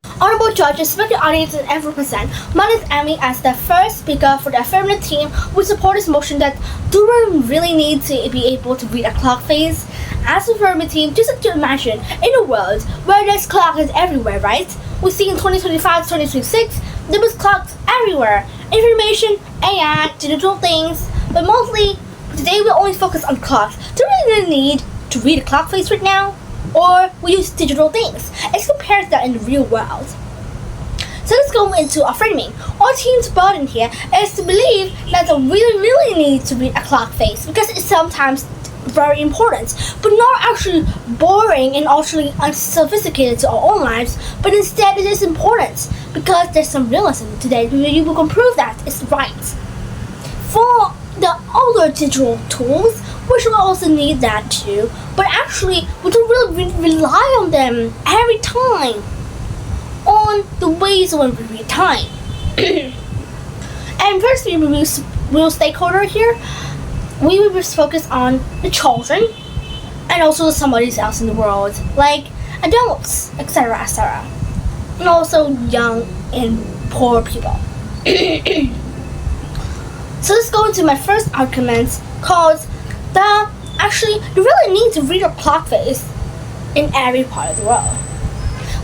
Honorable judges, respected audience, and every present, my name is Emmy as the first speaker for the affirmative team. We support this motion that do we really need to be able to read a clock face? As an affirmative team, just to imagine, in a world where there's clocks everywhere, right? We see in 2025 to 2026, there was clocks everywhere. Information, AI, digital things, but mostly, today we only focus on clocks. Do we really need to read a clock face right now? Or we use digital things. Let's compare that in the real world. So let's go into our framing. Our team's burden here is to believe that we really need to read a clock face because it's sometimes very important, but not actually boring and actually unsophisticated to our own lives, but instead it is important because there's some realism today. You can prove that it's right. For the older digital tools, we should also need that too, but actually we don't really rely on them every time on the ways when we read time. And first we will stakeholder here. We will just focus on the children and also somebody else in the world, like adults, etc., etc., and also young and poor people. So let's go into my first argument called you really need to read a clock face in every part of the world.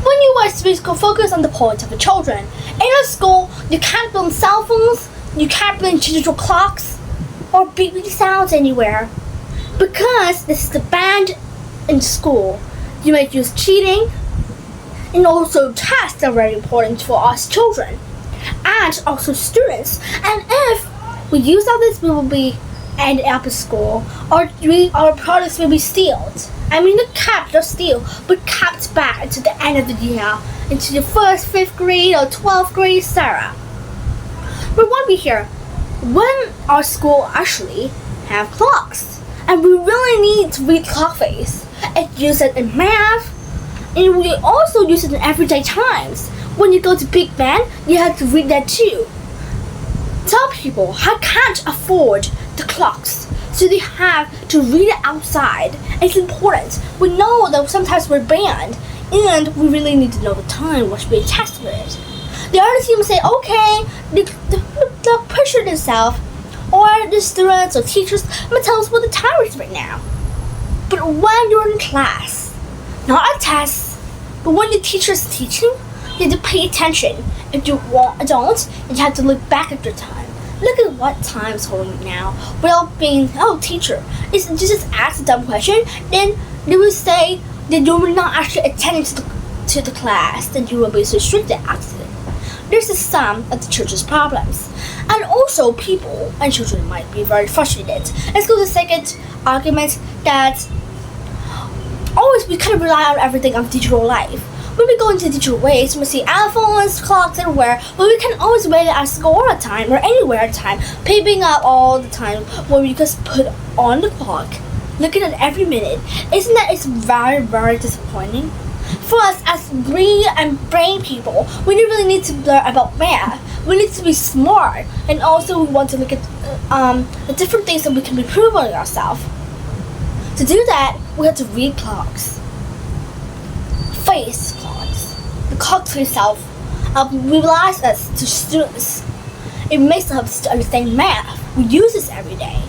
When you are supposed to focus on the point of the children, in a school, you can't build cell phones, you can't build digital clocks, or beeping sounds anywhere. Because this is the banned in school, you might use cheating, and also tests are very important for us children, and also students. And if we use all this, we will be end up at school, or our products will be stealed. I mean, not kept or steal, but kept back to the end of the year, into the first, 5th grade or 12th grade, etc. But what we hear, when our school actually have clocks, and we really need to read clock face, and use it in math, and we also use it in everyday times. When you go to Big Ben, you have to read that too. Some people can't afford the clocks, so they have to read it outside. It's important. We know that sometimes we're banned, and we really need to know the time what should be tested with it. The other team will say, okay, the pusher themselves, or the students or teachers will tell us what the time is right now. But when you're in class, not a test, but when the teacher is teaching, you have to pay attention. If you don't, you have to look back at your time. Look at what time is holding now, without being, teacher, just ask a dumb question, then they will say that you will not actually attend to the class, then you will be restricted after it. This is some of the children's problems. And also people and children might be very frustrated. Let's go to the second argument, that always we kind of rely on everything of digital life. When we go into digital ways, we see iPhones, clocks everywhere, but we can always read it at school all the time or anywhere at the time, peeping up all the time when we just put on the clock, looking at every minute. Isn't that it's very, very disappointing? For us as brain people, we really need to learn about math. We need to be smart, and also we want to look at the different things that we can improve on ourselves. To do that, we have to read clocks. Face clocks. The clocks itself realize us to students. It makes us to understand math. We use this every day.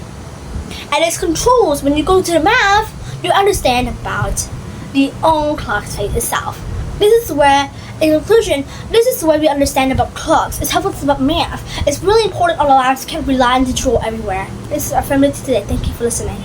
And its controls, when you go to the math, you understand about the own clock face itself. This is where, in conclusion, this is where we understand about clocks. It's helpful about math. It's really important on our lives. Can't rely on digital everywhere. This is our family today. Thank you for listening.